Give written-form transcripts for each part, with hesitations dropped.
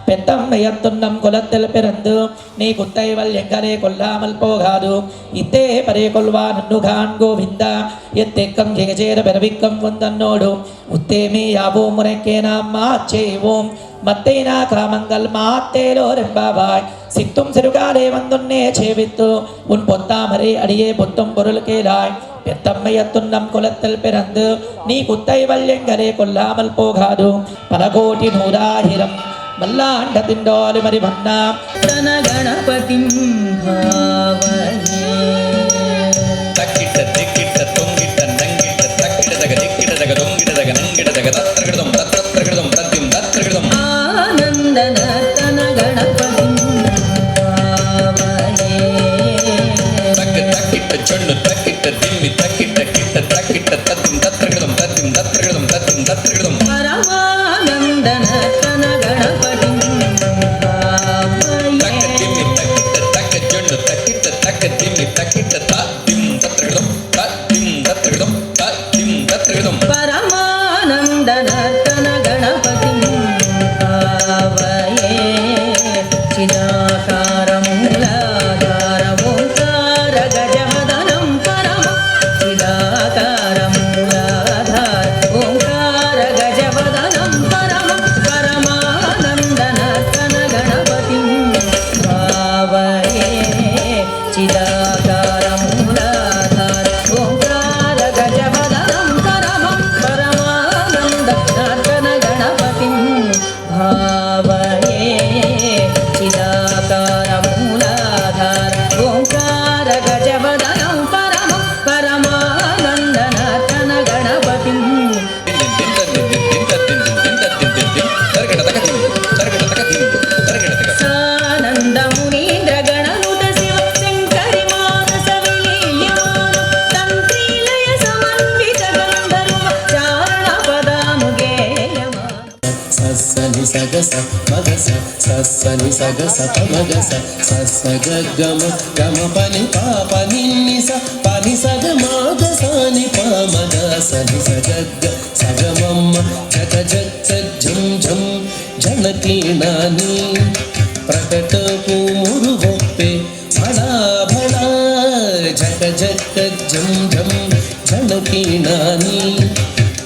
பெத்தம்மையத்துன்னம் குலத்தில் பிறந்து நீ குத்தை வல்யங்கரே கொல்லாமல் போகாது இத்தே பரே கொள்வான் கோவிந்தா எத்தேக்கம் ஜெகஜேர பெறவிக்கம் வந்தன்னோடு உத்தேமே யாவோம் முறைக்கே நாம் மாச்சேவோம் மத்தேனா காமங்கள் மாத்தேலோரெம்பாவாய் சித்தும் சிறுகாலே வந்துன்னே சேவித்து உன் பொத்தாமரை அடியே பொத்தும் பொருள் கேளாய் பெத்தம்மையத்துன்னம் குலத்தில் பிறந்து நீ குத்தை வல்யங்கரே கொல்லாமல் போகாது பலகோட்டி நூறாயிரம் మల్లాండ తిండోలి మరి భన్నా తన గణపతిం భావనే తక్కిట దిక్కిట తొంగిట నంగిట తక్కిట దగ దిక్కిట దగ దొంగిట దగ నంగిట దగ తత్రగడం తత్రగడం తత్యం తత్రగడం ఆనందన తన గణపతిం భావనే తక్కిట చొన్ను తక్కిట దిమ్మి తక్కిట కిట్ట తక్కిట తత్యం తత్రగడం తత్యం తత్రగడం తత్యం తత్రగడం పరమానందన తన గణపతిం పరమానందన తన గణపతిం భావయే చిదాకారం మూలాధారం ఓంకార గజవదనం పరమ చిదాకారం మూలాధార ఓంకార గజవదనం పరమ పరమానందన తన గణపతిం భావయే చిదాకారం మూలాధార ఓంకార గజవదనం పరమం పరమానందన తన గణపతిం భావయే చిదాకారం మూలాధార ఓంకార గజవదనం పరమం పరమానందన తన గణపతిం సానందమునీంద్ర గణనుత శివ శంకరి మానస విలీయమాన తంత్రీలయ సమన్విత గంధర్వ చారణ పదాము గేయమాన సస్సని సగస మగస సస్సని సగస మగస సస్స గమ గమ పని పాప నిన్ని స పని సగ మాగ సాని పామద సని సగగ్గ సగమమ్మ జగ జగ ఝం ఝం జనకీనాని ప్రకట పూమురు గొప్పే భడా భడా జగ జగ ఝం ఝం జనకీనాని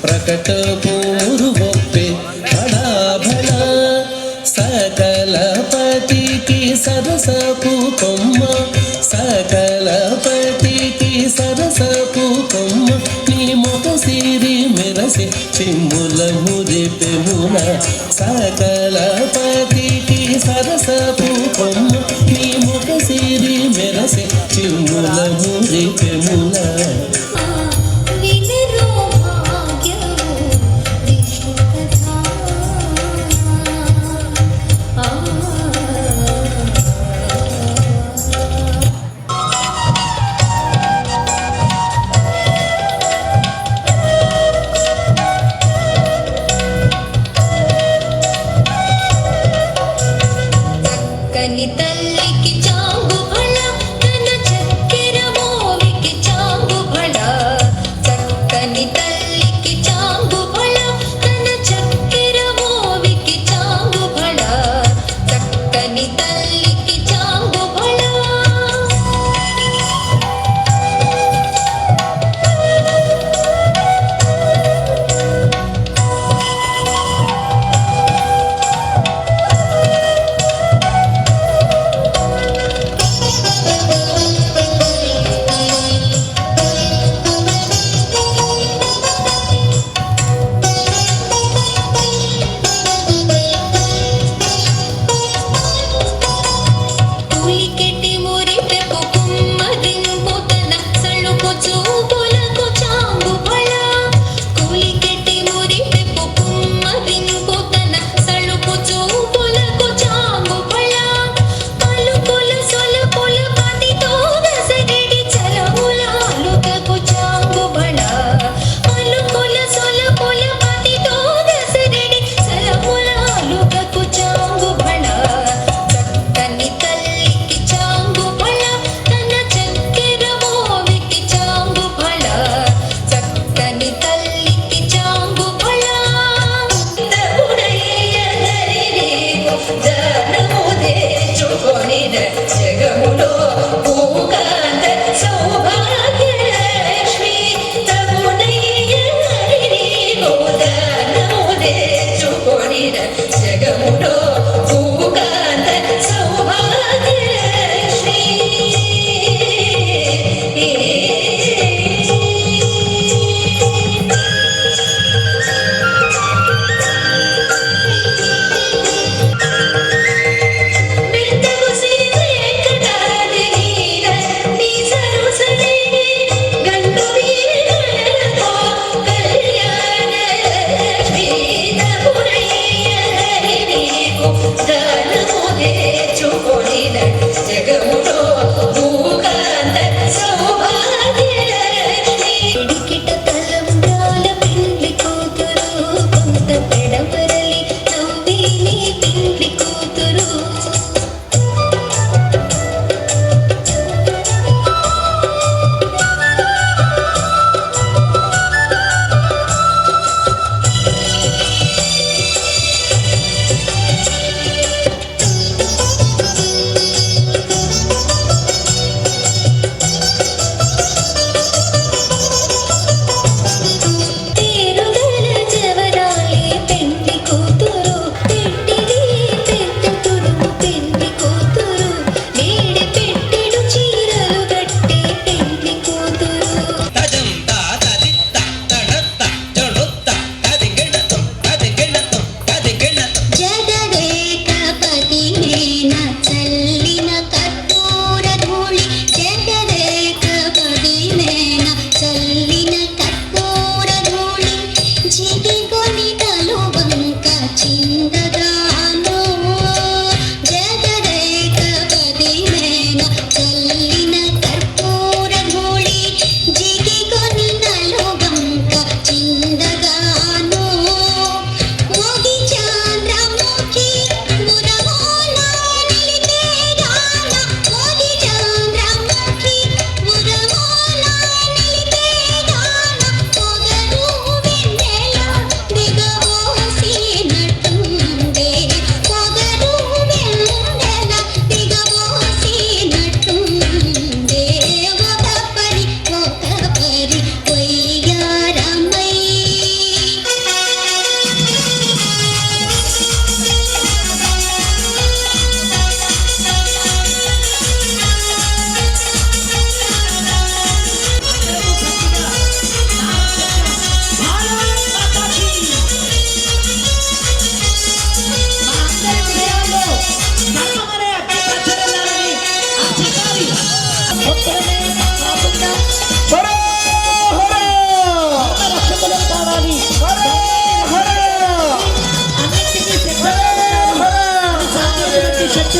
ప్రకట పూమురు గొప్పే భడా భడా సకలపతికి సరసపు కొమ్మ సకలపతికి సరసపు కొమ్మ నీ మొక సిరి మెరసి చిమ్ముల మురిపెమున సకలపతికి సరసపు కొమ్మ నీ మొక సిరి మెరసి చిమ్ముల మురిపెమున కని తల్లికి చాంగు భళ తన చక్కెర మోవికి చాంగు భళ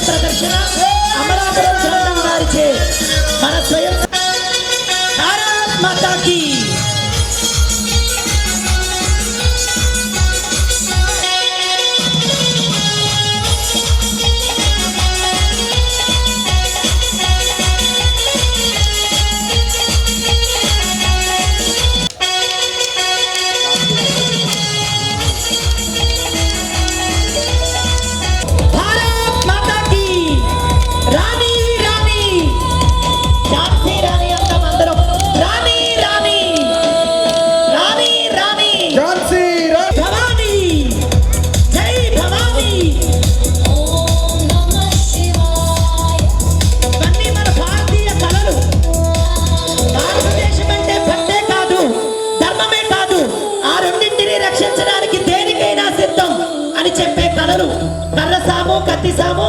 ప్రదర్శన అమలాపురం గ్రంథం వారిచే మన స్వయం భారత్ మాతాకి కర్రసాము కత్తిసాము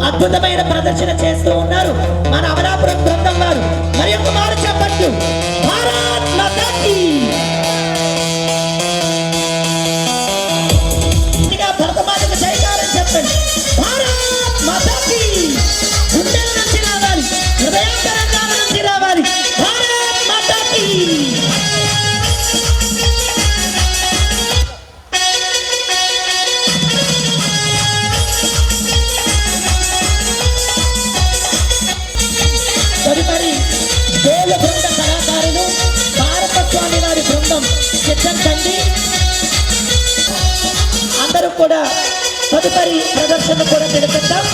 అద్భుతమైన ప్రదర్శన చేస్తూ ఉన్నారు మన అమలాపురం బృందం వారు. మరి ఒక మారు చెప్పట్లు భారత్ మాతాకి. భరతమాతకు జయకారం చెప్పండి. భారత్ మాతాకి. గుండెల నుంచి రావాలి, హృదయాంతరంగాల నుంచి రావాలి. భారత్ మాతాకి. తదుపరి దేవ బృంద కళాకారులు భారత స్వామి వారి బృందం సిద్ధండి. అందరూ కూడా తదుపరి ప్రదర్శన కూడా పెడుతుంటాం.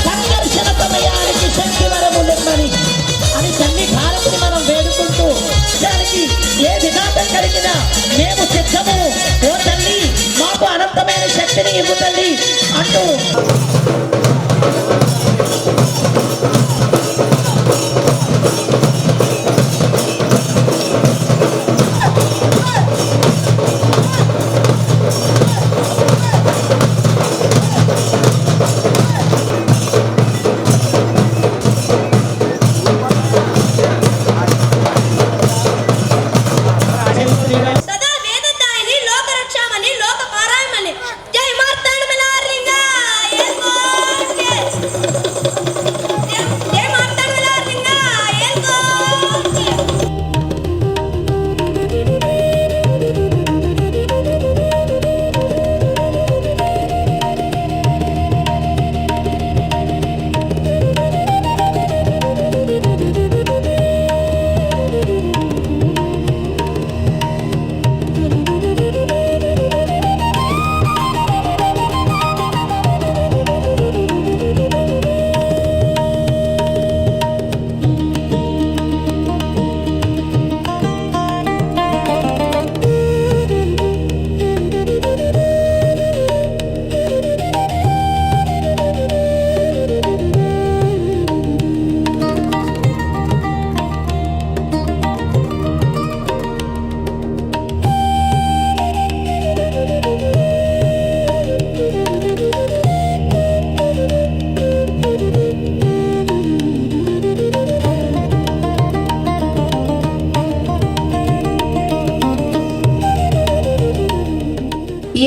సంఘర్షణ సమయానికి శక్తి వరములెమ్మని అని తల్లి భారతిని మనం వేడుకుంటూ దానికి ఏ విఘాతం కలిగినా మేము సిద్ధము, ఓ తల్లి మాకు అనంతమైన శక్తిని ఇవ్వు తల్లి అంటూ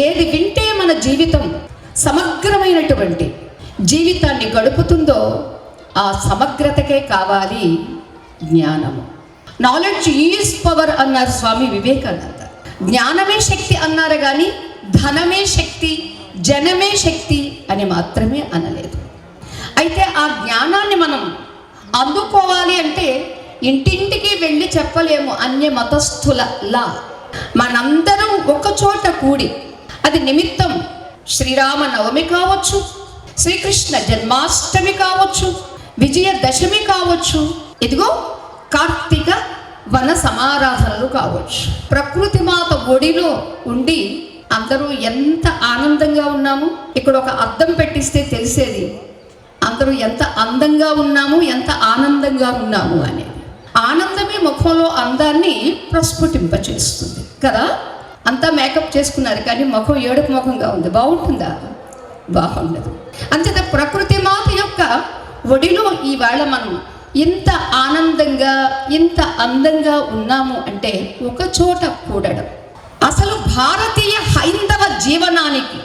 ఏది వింటే మన జీవితం సమగ్రమైనటువంటి జీవితాన్ని గడుపుతుందో ఆ సమగ్రతకే కావాలి జ్ఞానము. నాలెడ్జ్ ఈజ్ పవర్ అన్నారు స్వామి వివేకానంద. జ్ఞానమే శక్తి అన్నారు కానీ ధనమే శక్తి, జనమే శక్తి అని మాత్రమే అనలేదు. అయితే ఆ జ్ఞానాన్ని మనం అందుకోవాలి అంటే ఇంటింటికి వెళ్ళి చెప్పలేము. అన్య మతస్థులలా మనందరం ఒక చోట కూడి, అది నిమిత్తం శ్రీరామ నవమి కావచ్చు, శ్రీకృష్ణ జన్మాష్టమి కావచ్చు, విజయదశమి కావచ్చు, ఇదిగో కార్తీక వన సమారాధనలు కావచ్చు. ప్రకృతి మాత ఒడిలో ఉండి అందరూ ఎంత ఆనందంగా ఉన్నాము. ఇక్కడ ఒక అద్దం పెట్టిస్తే తెలిసేది అందరూ ఎంత అందంగా ఉన్నాము, ఎంత ఆనందంగా ఉన్నాము అనేది. ఆనందమే ముఖంలో అందాన్ని ప్రస్ఫుటింపచేస్తుంది కదా. అంతా మేకప్ చేసుకున్నారు కానీ ముఖం ఏడుపు ముఖంగా ఉంది, బాగుంటుందా? బాగుండదు. అంతేత ప్రకృతి మాత యొక్క ఒడిలో ఈవేళ మనం ఇంత ఆనందంగా ఇంత అందంగా ఉన్నాము అంటే ఒక చోట కూడడం. అసలు భారతీయ హైందవ జీవనానికి,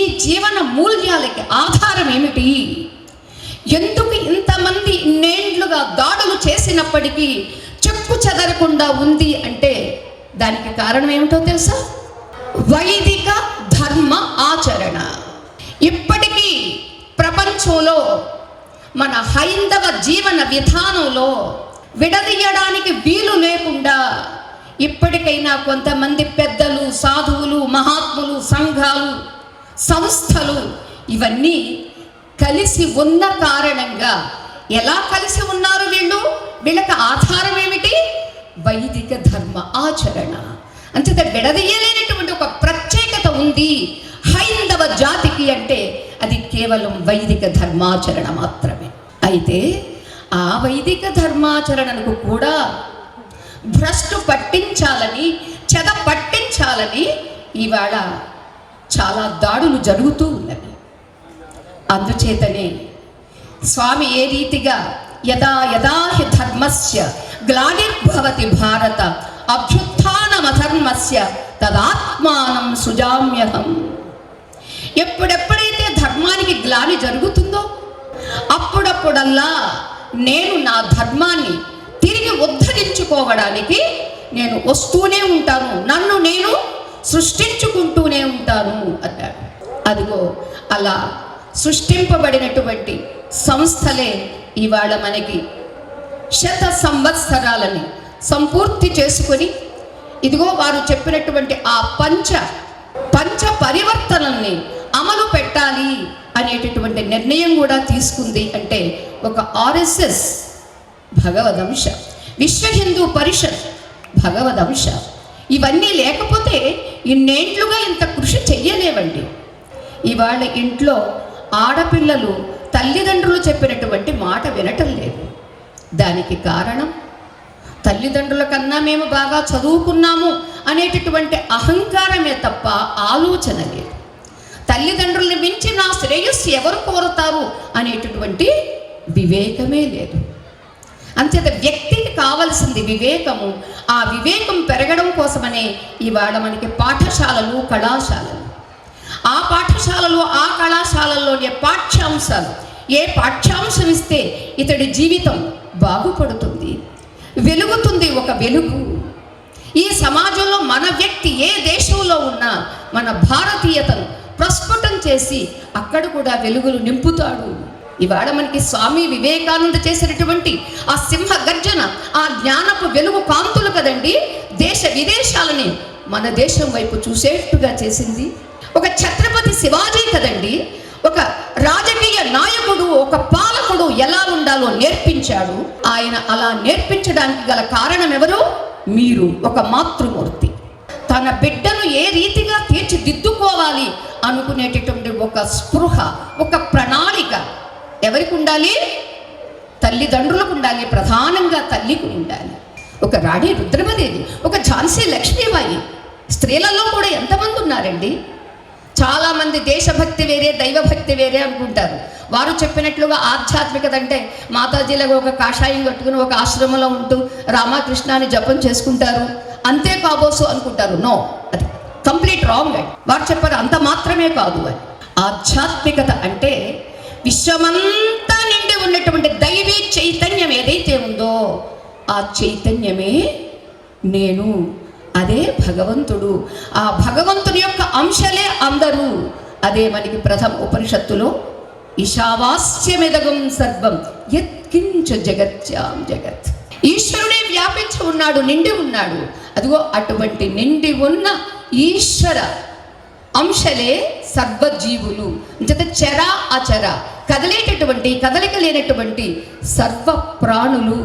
ఈ జీవన మూల్యాలకి ఆధారం ఏమిటి? ఎందుకు ఇంతమంది ఇన్నేండ్లుగా దాడులు చేసినప్పటికీ చెక్కు చెదరకుండా ఉంది అంటే దానికి కారణం ఏమిటో తెలుసా? వైదిక ధర్మ ఆచరణ. ఇప్పటికీ ప్రపంచంలో మన హైందవ జీవన విధానంలో విడదీయడానికి వీలు లేకుండా ఇప్పటికైనా కొంతమంది పెద్దలు, సాధువులు, మహాత్ములు, సంఘాలు, సంస్థలు ఇవన్నీ కలిసి ఉన్న కారణంగా, ఎలా కలిసి ఉన్నారు వీళ్ళు? వీళ్ళకి ఆధారం ఏమిటి? వైదిక ధర్మ ఆచరణ. అంచేత విడదీయలేనటువంటి ఒక ప్రత్యేకత ఉంది హైందవ జాతికి అంటే అది కేవలం వైదిక ధర్మాచరణ మాత్రమే. అయితే ఆ వైదిక ధర్మాచరణకు కూడా భ్రష్టు పట్టించాలని, చెద పట్టించాలని ఇవాళ చాలా దాడులు జరుగుతూ ఉన్నవి. అందుచేతనే స్వామి ఏ రీతిగా యదా యదా హి ధర్మస్య గ్లానిర్భవతి భారత అభ్యుత్థానమధర్మస్య తదాత్మానం సృజామ్యహం. ఎప్పుడెప్పుడైతే ధర్మానికి గ్లాని జరుగుతుందో అప్పుడప్పుడల్లా నేను నా ధర్మాన్ని తిరిగి ఉద్ధరించుకోవడానికి నేను వస్తూనే ఉంటాను, నన్ను నేను సృష్టించుకుంటూనే ఉంటాను అన్నాడు. అదిగో అలా సృష్టింపబడినటువంటి సంస్థలే ఇవాళ మనకి 100 సంవత్సరాలని సంపూర్తి చేసుకొని ఇదిగో వారు చెప్పినటువంటి ఆ పంచ పరివర్తనల్ని అమలు పెట్టాలి అనేటటువంటి నిర్ణయం కూడా తీసుకుంది. అంటే ఒక ఆర్ఎస్ఎస్ భగవదంశ, విశ్వ హిందూ పరిషత్ భగవదంశ, ఇవన్నీ లేకపోతే ఇన్నేంట్లుగా ఇంత కృషి చెయ్యలేవండి. ఇవాళ ఇంట్లో ఆడపిల్లలు తల్లిదండ్రులు చెప్పినటువంటి మాట వినటం లేదు. దానికి కారణం తల్లిదండ్రుల కన్నా మేము బాగా చదువుకున్నాము అనేటటువంటి అహంకారమే తప్ప ఆలోచన లేదు. తల్లిదండ్రుల్ని మించి నా శ్రేయస్సు ఎవరు కోరుతారు అనేటటువంటి వివేకమే లేదు. అంచేత వ్యక్తికి కావలసింది వివేకము. ఆ వివేకం పెరగడం కోసమనే ఇవాళ మనకి పాఠశాలలు, కళాశాలలు. ఆ పాఠశాలలో, ఆ కళాశాలల్లోనే పాఠ్యాంశాలు. ఏ పాఠ్యాంశం ఇస్తే ఇతడి జీవితం బాగుపడుతుంది, వెలుగుతుంది ఒక వెలుగు. ఈ సమాజంలో మన వ్యక్తి ఏ దేశంలో ఉన్నా మన భారతీయతను ప్రస్ఫుటం చేసి అక్కడ కూడా వెలుగులు నింపుతాడు. ఇవాళ మనకి స్వామి వివేకానంద చేసినటువంటి ఆ సింహ గర్జన, ఆ జ్ఞానపు వెలుగు కాంతులు కదండి దేశ విదేశాలని మన దేశం వైపు చూసేట్టుగా చేసింది. ఒక ఛత్రపతి శివాజీ కదండి ఒక రాజకీయ నాయకుడు, ఒక పాలకుడు ఎలా ఉండాలో నేర్పించాడు. ఆయన అలా నేర్పించడానికి గల కారణం ఎవరు? మీరు. ఒక మాతృమూర్తి తన బిడ్డను ఏ రీతిగా తీర్చిదిద్దుకోవాలి అనుకునేటటువంటి ఒక స్పృహ, ఒక ప్రణాళిక ఎవరికి ఉండాలి? తల్లిదండ్రులకు ఉండాలి. ప్రధానంగా తల్లికి ఉండాలి. ఒక రాణి రుద్రమదేవి, ఒక ఝాన్సీ లక్ష్మీబాయి, స్త్రీలలో కూడా ఎంతమంది ఉన్నారండి? చాలామంది దేశభక్తి వేరే, దైవభక్తి వేరే అనుకుంటారు. వారు చెప్పినట్లుగా ఆధ్యాత్మికత అంటే మాతాజీలకు ఒక కాషాయం కట్టుకుని ఒక ఆశ్రమంలో ఉంటూ రామకృష్ణాన్ని జపం చేసుకుంటారు, అంతే కాబోసు అనుకుంటారు. నో, అది కంప్లీట్ రాంగ్ అండి. వారు చెప్పారు అంత మాత్రమే కాదు అని. ఆధ్యాత్మికత అంటే విశ్వమంతా నిండి ఉన్నటువంటి దైవీ చైతన్యం ఏదైతే ఉందో ఆ చైతన్యమే నేను, అదే భగవంతుడు. ఆ భగవంతుని యొక్క అంశలే అందరూ. అదే మనకి ప్రథమ ఉపనిషత్తులో ఈశావాస్యమిదగం సర్వం యత్కించ జగత్యాం జగత్. ఈశ్వరుడే వ్యాపించి ఉన్నాడు, నిండి ఉన్నాడు. అదిగో అటువంటి నిండి ఉన్న ఈశ్వర అంశలే సర్వజీవులు. జత చర అచర, కదలేటటువంటి కదలిక లేనటువంటి సర్వ ప్రాణులు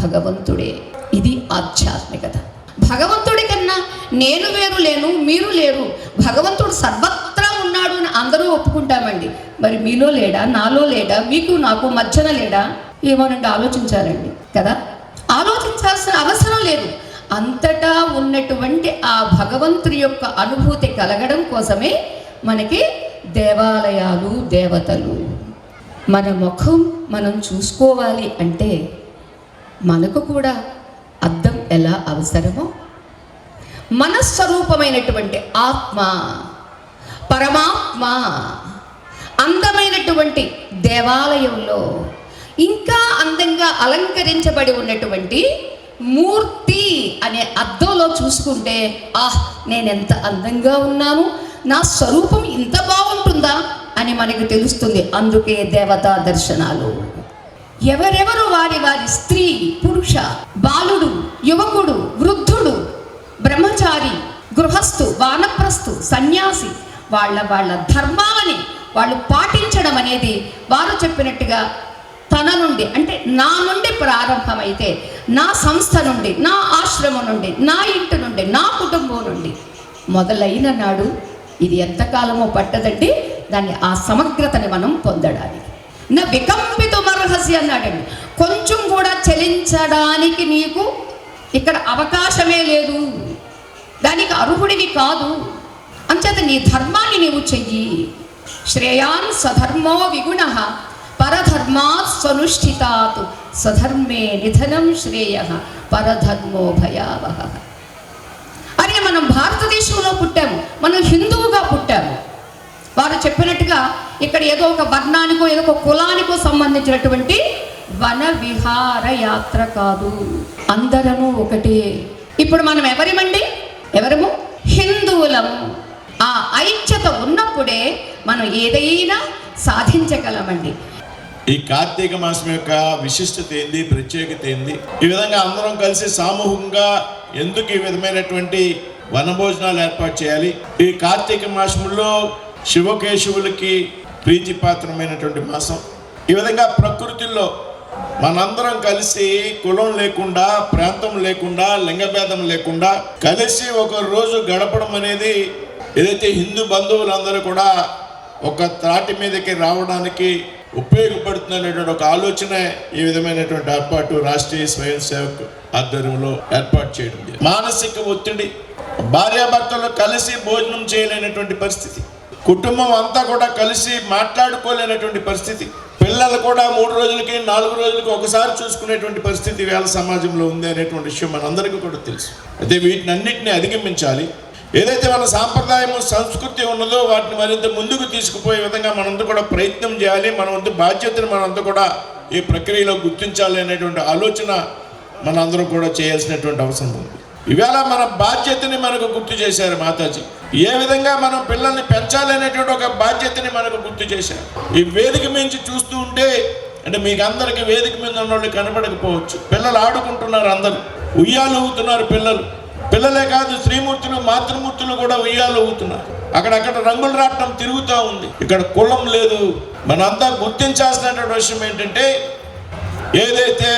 భగవంతుడే. ఇది ఆధ్యాత్మికత. భగవంతుడి కన్నా నేను వేరు లేను, మీరు లేరు. భగవంతుడు సర్వత్రా ఉన్నాడు అని అందరూ ఒప్పుకుంటామండి. మరి మీలో లేడా, నాలో లేడా, మీకు నాకు మధ్యన లేడా? ఏమోనండి, ఆలోచించాలండి కదా. ఆలోచించాల్సిన అవసరం లేదు. అంతటా ఉన్నటువంటి ఆ భగవంతుడి యొక్క అనుభూతి కలగడం కోసమే మనకి దేవాలయాలు, దేవతలు. మన ముఖం మనం చూసుకోవాలి అంటే మనకు కూడా అద్దం ఎలా అవసరమో మన స్వరూపమైనటువంటి ఆత్మ, పరమాత్మ అందమైనటువంటి దేవాలయంలో ఇంకా అందంగా అలంకరించబడి ఉన్నటువంటి మూర్తి అనే అద్దంలో చూసుకుంటే నేనెంత అందంగా ఉన్నాను, నా స్వరూపం ఇంత బాగుంటుందా అని మనకు తెలుస్తుంది. అందుకే దేవతా దర్శనాలు. ఎవరెవరు వారి వారి స్త్రీ, పురుష, బాలుడు, యువకుడు, వృద్ధుడు, బ్రహ్మచారి, గృహస్థు, వానప్రస్థు, సన్యాసి వాళ్ళ వాళ్ళ ధర్మాలని వాళ్ళు పాటించడం అనేది వారు చెప్పినట్టుగా తన నుండి అంటే నా నుండి ప్రారంభమైతే, నా సంస్థ నుండి, నా ఆశ్రమం నుండి, నా ఇంటి నుండి, నా కుటుంబం నుండి మొదలైన నాడు ఇది ఎంతకాలమో పట్టదండి దాన్ని ఆ సమగ్రతని మనం పొందడానికి. నా వికంపితుమర్హసి అన్నాడండి. కొంచెం కూడా చలించడానికి నీకు ఇక్కడ అవకాశమే లేదు, దానికి అర్హుడివి కాదు. అంచేత నీ ధర్మాన్ని నీవు చెయ్యి. శ్రేయాన్ స్వధర్మో విగుణ పరధర్మాత్ స్వనుష్ఠితాత్ స్వధర్మే నిధనం శ్రేయ పరధర్మో భయావహ. అరే మనం భారతదేశంలో పుట్టాము, మనం హిందువుగా పుట్టాము. వారు చెప్పినట్టుగా ఇక్కడ ఏదో ఒక వర్ణానికో ఏదో ఒక కులానికో సంబంధించినటువంటి వన విహార యాత్ర కాదు, అందరము ఒకటే. ఇప్పుడు మనం ఎవరము? హిందువులము. ఆ ఐక్యత ఉన్నప్పుడే మనం ఏదైనా సాధించగలమండి. ఈ కార్తీక మాసం యొక్క విశిష్టత ఏంది, ప్రత్యేకత ఏంది, ఈ విధంగా అందరం కలిసి సామూహికంగా ఎందుకు ఈ విధమైనటువంటి వనభోజనాలు ఏర్పాటు చేయాలి? ఈ కార్తీక మాసంలో శివకేశవులకి ప్రీతిపాత్రమైనటువంటి మాసం. ఈ విధంగా ప్రకృతిలో మనందరం కలిసి కులం లేకుండా, ప్రాంతం లేకుండా, లింగభేదం లేకుండా కలిసి ఒక రోజు గడపడం అనేది ఏదైతే హిందూ బంధువులందరూ కూడా ఒక త్రాటి మీదకి రావడానికి ఉపయోగపడుతున్నటువంటి ఒక ఆలోచన ఈ విధమైనటువంటి ఏర్పాటు రాష్ట్రీయ స్వయం సేవక్ ఆధ్వర్యంలో ఏర్పాటు చేయడం. మానసిక ఒత్తిడి, భార్యాభర్తలు కలిసి భోజనం చేయలేనటువంటి పరిస్థితి, కుటుంబం అంతా కూడా కలిసి మాట్లాడుకోలేనటువంటి పరిస్థితి, పిల్లలు కూడా 3 రోజులకి 4 రోజులకి ఒకసారి చూసుకునేటువంటి పరిస్థితి వేళ సమాజంలో ఉంది అనేటువంటి విషయం మనందరికీ కూడా తెలుసు. అయితే వీటిని అన్నింటినీ అధిగమించాలి. ఏదైతే మన సాంప్రదాయము, సంస్కృతి ఉన్నదో వాటిని మరింత ముందుకు తీసుకుపోయే విధంగా మనంతా కూడా ప్రయత్నం చేయాలి. మన వంతు బాధ్యతను మనంతా కూడా ఈ ప్రక్రియలో గుర్తించాలి అనేటువంటి ఆలోచన మనందరం కూడా చేయాల్సినటువంటి అవసరం ఉంది. ఈవేళ మన బాధ్యతని మనకు గుర్తు చేశారు మాతాజీ. ఏ విధంగా మనం పిల్లల్ని పెంచాలి అనేటువంటి ఒక బాధ్యతని మనకు గుర్తు చేశారు. ఈ వేదిక మించి చూస్తూ ఉంటే అంటే మీకు అందరికీ వేదిక మీద ఉన్న వాళ్ళు కనపడకపోవచ్చు, పిల్లలు ఆడుకుంటున్నారు, అందరూ ఉయ్యాలు ఊగుతున్నారు. పిల్లలే కాదు, స్త్రీమూర్తులు, మాతృమూర్తులు కూడా ఉయ్యాలు ఊగుతున్నారు. అక్కడక్కడ రంగుల రాట్నం తిరుగుతూ ఉంది. ఇక్కడ కులం లేదు. మనంతా గుర్తించాల్సినటువంటి విషయం ఏంటంటే ఏదైతే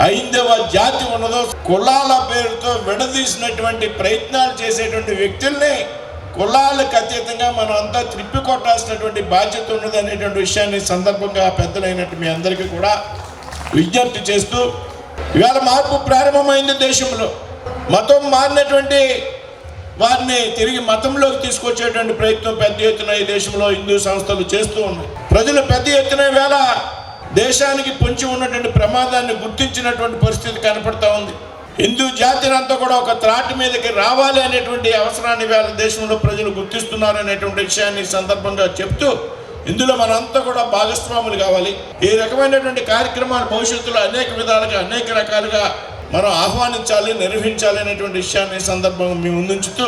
ఐందవ జాతి ఉన్నదో కులాల పేరుతో విడదీసినటువంటి ప్రయత్నాలు చేసేటువంటి వ్యక్తుల్ని కులాలకు అతీతంగా మనం అంతా త్రిప్పికొట్టాల్సినటువంటి బాధ్యత ఉన్నది అనేటువంటి విషయాన్ని సందర్భంగా పెద్దలైనట్టు మీ అందరికీ కూడా విజ్ఞప్తి చేస్తూ, ఇవాళ మార్పు ప్రారంభమైంది దేశంలో. మతం మారినటువంటి వారిని తిరిగి మతంలోకి తీసుకొచ్చేటువంటి ప్రయత్నం పెద్ద ఎత్తున ఈ దేశంలో హిందూ సంస్థలు చేస్తూ ఉన్నాయి. ప్రజలు పెద్ద ఎత్తున వేళ దేశానికి పొంచి ఉన్నటువంటి ప్రమాదాన్ని గుర్తించినటువంటి పరిస్థితి కనపడతా ఉంది. హిందూ జాతిని అంతా కూడా ఒక త్రాటి మీదకి రావాలి అనేటువంటి అవసరాన్ని వేళ దేశంలో ప్రజలు గుర్తిస్తున్నారు అనేటువంటి విషయాన్ని సందర్భంగా చెప్తూ, ఇందులో మనంతా కూడా భాగస్వాములు కావాలి. ఈ రకమైనటువంటి కార్యక్రమాలు భవిష్యత్తులో అనేక విధాలుగా అనేక రకాలుగా మనం ఆహ్వానించాలి, నిర్వహించాలి అనేటువంటి విషయాన్ని సందర్భంగా మేము ముందుంచుతూ,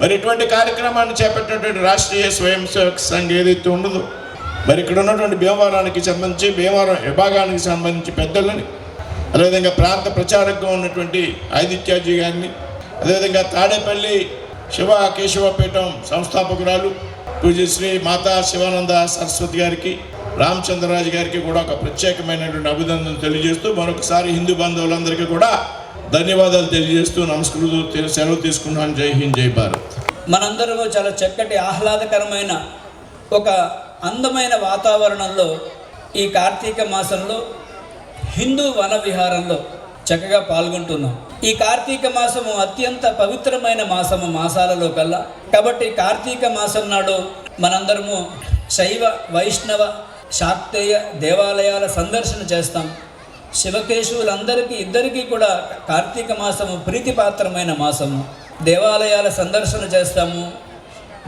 మరి ఇటువంటి కార్యక్రమాన్ని చేపట్టినటువంటి రాష్ట్రీయ స్వయం సేవక్ సంఘ్ ఏదైతే ఉండదో, మరి ఇక్కడ ఉన్నటువంటి భీమవరానికి సంబంధించి భీమవరం విభాగానికి సంబంధించి పెద్దలని, అదేవిధంగా ప్రాంత ప్రచారకగా ఉన్నటువంటి ఆదిత్యాజీ గారిని, అదేవిధంగా తాడేపల్లి శివ కేశవపీఠం సంస్థాపకురాలు పూజ్యశ్రీ మాతా శివానంద సరస్వతి గారికి, రామచంద్రరాజు గారికి కూడా ఒక ప్రత్యేకమైనటువంటి అభినందనలు తెలియజేస్తూ మరొకసారి హిందూ బంధువులందరికీ కూడా ధన్యవాదాలు తెలియజేస్తూ నమస్కృతులు సెలవు తీసుకున్నాను. జై హింద్, జై భారత్. మనందరము చాలా చక్కటి ఆహ్లాదకరమైన ఒక అందమైన వాతావరణంలో ఈ కార్తీక మాసంలో హిందూ వన విహారంలో చక్కగా పాల్గొంటున్నాం. ఈ కార్తీక మాసము అత్యంత పవిత్రమైన మాసము మాసాలలో కల్లా. కాబట్టి కార్తీక మాసం నాడు మనందరము శైవ వైష్ణవ శాక్తేయ దేవాలయాల సందర్శన చేస్తాం. శివకేశవులందరికీ ఇద్దరికీ కూడా కార్తీక మాసము ప్రీతిపాత్రమైన మాసము. దేవాలయాల సందర్శన చేస్తాము.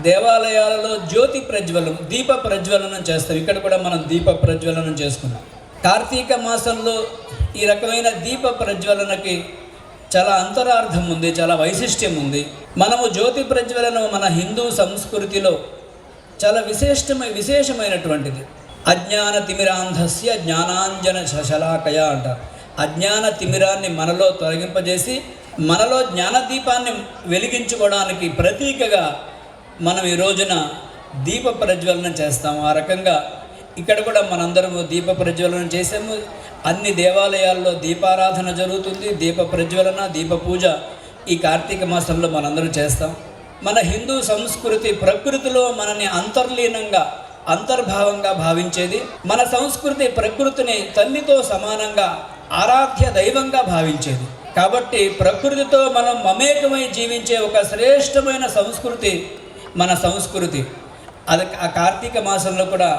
దేవాలయాలలో జ్యోతి ప్రజ్వలనం, దీప ప్రజ్వలనం చేస్తాం. ఇక్కడ కూడా మనం దీప ప్రజ్వలనం చేసుకున్నాం. కార్తీక మాసంలో ఈ రకమైన దీప ప్రజ్వలనకి చాలా అంతరార్థం ఉంది, చాలా వైశిష్ట్యం ఉంది. మనము జ్యోతి ప్రజ్వలనం మన హిందూ సంస్కృతిలో చాలా విశేషమైనటువంటిది. అజ్ఞాన తిమిరాంధస్య జ్ఞానాంజన శశలాకయ అంటారు. అజ్ఞాన తిమిరాన్ని మనలో తొలగింపజేసి మనలో జ్ఞానదీపాన్ని వెలిగించుకోవడానికి ప్రతీకగా మనం ఈ రోజున దీప ప్రజ్వలనం చేస్తాము. ఆ రకంగా ఇక్కడ కూడా మనందరము దీప ప్రజ్వలనం చేసాము. అన్ని దేవాలయాల్లో దీపారాధన జరుగుతుంది. దీప ప్రజ్వలన, దీప పూజ ఈ కార్తీక మాసంలో మనందరం చేస్తాం. మన హిందూ సంస్కృతి ప్రకృతిలో మనని అంతర్లీనంగా, అంతర్భావంగా భావించేది. మన సంస్కృతి ప్రకృతిని తల్లితో సమానంగా ఆరాధ్య దైవంగా భావించేది. కాబట్టి ప్రకృతితో మనం మమేకమై జీవించే ఒక శ్రేష్టమైన సంస్కృతి మన సంస్కృతి. అది ఆ కార్తీక మాసంలో కూడా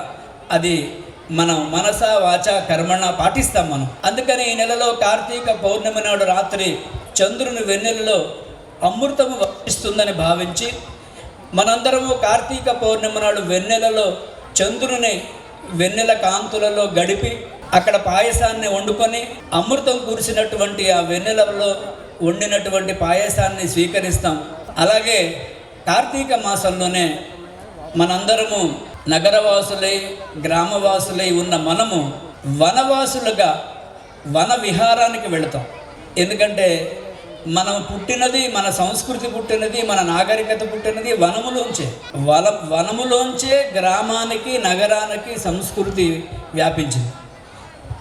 అది మనం మనస వాచ కర్మణ పాటిస్తాం మనం. అందుకని ఈ నెలలో కార్తీక పౌర్ణమి నాడు రాత్రి చంద్రుని వెన్నెలలో అమృతము వర్షిస్తుందని భావించి మనందరము కార్తీక పౌర్ణమి నాడు వెన్నెలలో చంద్రుని వెన్నెల కాంతులలో గడిపి అక్కడ పాయసాన్ని వండుకొని అమృతం కురిసినటువంటి ఆ వెన్నెలలో వండినటువంటి పాయసాన్ని స్వీకరిస్తాం. అలాగే కార్తీక మాసంలోనే మనందరము నగరవాసులై గ్రామవాసులై ఉన్న మనము వనవాసులుగా వన విహారానికి వెళతాం. ఎందుకంటే మనం పుట్టినది, మన సంస్కృతి పుట్టినది, మన నాగరికత పుట్టినది వనములోంచే. వనములోంచే గ్రామానికి, నగరానికి సంస్కృతి వ్యాపించింది.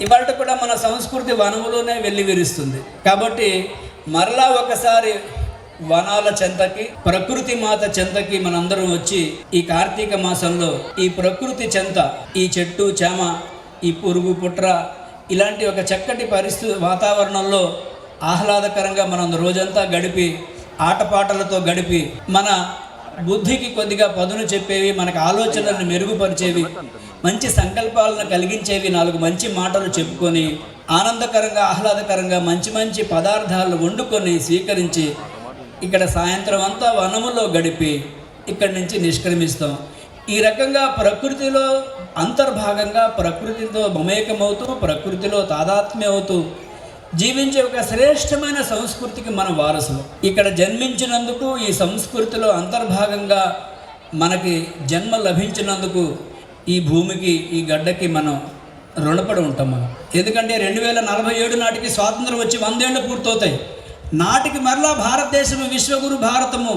ఇవాళ కూడా మన సంస్కృతి వనములోనే వెళ్ళి విరుస్తుంది. కాబట్టి మరలా ఒకసారి వనాల చెంతకి, ప్రకృతి మాత చెంతకి మనందరం వచ్చి ఈ కార్తీక మాసంలో ఈ ప్రకృతి చెంత, ఈ చెట్టు చేమ, ఈ పురుగు పుట్ర ఇలాంటి ఒక చక్కటి వాతావరణంలో ఆహ్లాదకరంగా మనం రోజంతా గడిపి ఆటపాటలతో గడిపి మన బుద్ధికి కొద్దిగా పదును చెప్పేవి, మనకు ఆలోచనలను మెరుగుపరిచేవి, మంచి సంకల్పాలను కలిగించేవి 4 మంచి మాటలు చెప్పుకొని ఆనందకరంగా ఆహ్లాదకరంగా మంచి మంచి పదార్థాలు వండుకొని స్వీకరించి ఇక్కడ సాయంత్రం అంతా వనములో గడిపి ఇక్కడి నుంచి నిష్క్రమిస్తాం. ఈ రకంగా ప్రకృతిలో అంతర్భాగంగా ప్రకృతితో మమేకమవుతూ ప్రకృతిలో తాదాత్మ్యం అవుతూ జీవించే ఒక శ్రేష్టమైన సంస్కృతికి మనం వారసులు. ఇక్కడ జన్మించినందుకు, ఈ సంస్కృతిలో అంతర్భాగంగా మనకి జన్మ లభించినందుకు ఈ భూమికి, ఈ గడ్డకి మనం రుణపడి ఉంటాం మనం. ఎందుకంటే 2047 నాటికి స్వాతంత్రం వచ్చి 100 ఏళ్ళు పూర్తవుతాయి. నాటికి మరలా భారతదేశము విశ్వగురు భారతము,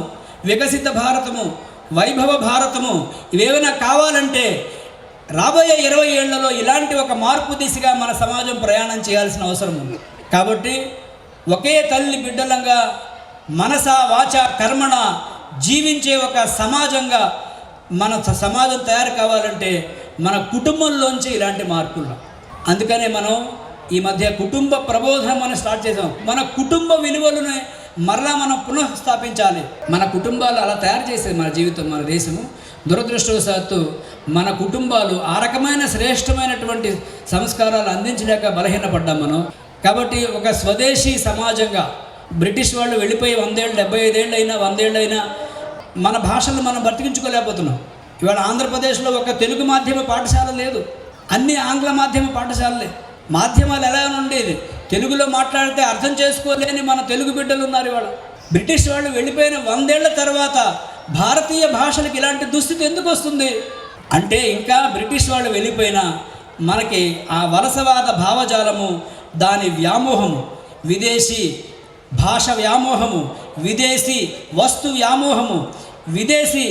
వికసిత భారతము, వైభవ భారతము ఇవేమైనా కావాలంటే రాబోయే 20 ఏళ్లలో ఇలాంటి ఒక మార్పు దిశగా మన సమాజం ప్రయాణం చేయాల్సిన అవసరం ఉంది. కాబట్టి ఒకే తల్లి బిడ్డలంగా మనస వాచ కర్మణ జీవించే ఒక సమాజంగా మన సమాజం తయారు కావాలంటే మన కుటుంబంలోంచి ఇలాంటి మార్పులు. అందుకనే మనం ఈ మధ్య కుటుంబ ప్రబోధం మనం స్టార్ట్ చేసాం. మన కుటుంబ విలువలను మరలా మనం పునఃస్థాపించాలి. మన కుటుంబాలు అలా తయారు చేసేది మన జీవితం, మన దేశము. దురదృష్టవశాత్తు మన కుటుంబాలు ఆ రకమైన శ్రేష్టమైనటువంటి సంస్కారాలు అందించలేక బలహీనపడ్డాం మనం. కాబట్టి ఒక స్వదేశీ సమాజంగా బ్రిటిష్ వాళ్ళు వెళ్ళిపోయి 100 ఏళ్ళు, 75 ఏళ్ళు అయినా 100 ఏళ్ళు అయినా మన భాషను మనం బ్రతికించుకోలేకపోతున్నాం. ఇవాళ ఆంధ్రప్రదేశ్లో ఒక తెలుగు మాధ్యమ పాఠశాల లేదు, అన్ని ఆంగ్ల మాధ్యమ పాఠశాలలే. మాధ్యమాలు ఎలా ఉండేది, తెలుగులో మాట్లాడితే అర్థం చేసుకోలేని మన తెలుగు బిడ్డలు ఉన్నారు ఇవాళ. బ్రిటిష్ వాళ్ళు వెళ్ళిపోయిన 100 ఏళ్ల తర్వాత భారతీయ భాషలకు ఇలాంటి దుస్థితి ఎందుకు వస్తుంది అంటే, ఇంకా బ్రిటిష్ వాళ్ళు వెళ్ళిపోయినా మనకి ఆ వలసవాద భావజాలము, దాని వ్యామోహము, విదేశీ భాష వ్యామోహము, విదేశీ వస్తు వ్యామోహము, విదేశీ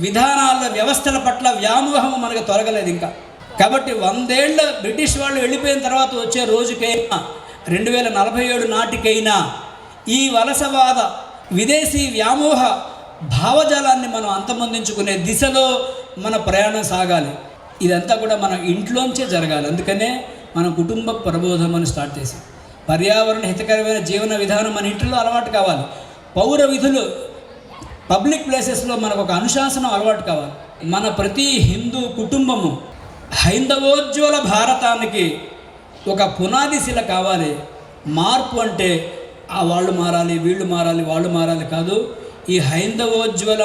విధానాల వ్యవస్థల పట్ల వ్యామోహము మనకు తొలగలేదు ఇంకా. కాబట్టి 100 ఏళ్ళ బ్రిటిష్ వాళ్ళు వెళ్ళిపోయిన తర్వాత వచ్చే రోజుకైనా 2047 నాటికైనా ఈ వలసవాద విదేశీ వ్యామోహ భావజాలాన్ని మనం అంతమొందించుకునే దిశలో మన ప్రయాణం సాగాలి. ఇదంతా కూడా మన ఇంట్లోంచే జరగాలి. అందుకనే మనం కుటుంబ ప్రబోధం అని స్టార్ట్ చేసి పర్యావరణ హితకరమైన జీవన విధానం మన ఇంట్లో అలవాటు కావాలి. పౌర విధులు పబ్లిక్ ప్లేసెస్లో మనకు ఒక అనుశాసనం అలవాటు కావాలి. మన ప్రతి హిందూ కుటుంబము హైందవోజ్వల భారతానికి ఒక పునాది శిల కావాలి. మార్పు అంటే వాళ్ళు మారాలి, వీళ్ళు మారాలి, వాళ్ళు మారాలి కాదు. ఈ హైందవోజ్వల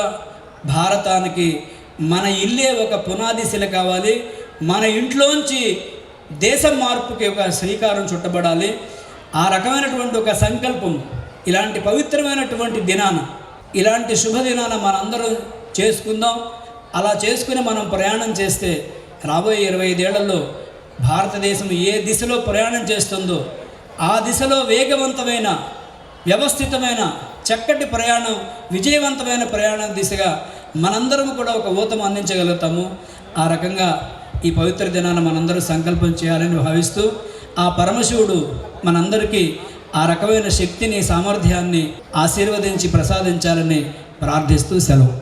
భారతానికి మన ఇల్లే ఒక పునాది శిల కావాలి. మన ఇంట్లోంచి దేశం మార్పుకి ఒక శ్రీకారం చుట్టబడాలి. ఆ రకమైనటువంటి ఒక సంకల్పం ఇలాంటి పవిత్రమైనటువంటి దినాన, ఇలాంటి శుభదినాన మనందరం చేసుకుందాం. అలా చేసుకుని మనం ప్రయాణం చేస్తే రాబోయే 25 ఏళ్లలో భారతదేశం ఏ దిశలో ప్రయాణం చేస్తుందో ఆ దిశలో వేగవంతమైన, వ్యవస్థితమైన, చక్కటి ప్రయాణం, విజయవంతమైన ప్రయాణం దిశగా మనందరం కూడా ఒక ఊతం అందించగలుగుతాము. ఆ రకంగా ఈ పవిత్ర దినాన్ని మనందరూ సంకల్పం చేయాలని భావిస్తూ ఆ పరమశివుడు మనందరికీ ఆ రకమైన శక్తిని, సామర్థ్యాన్ని ఆశీర్వదించి ప్రసాదించాలని ప్రార్థిస్తూ సెలవు.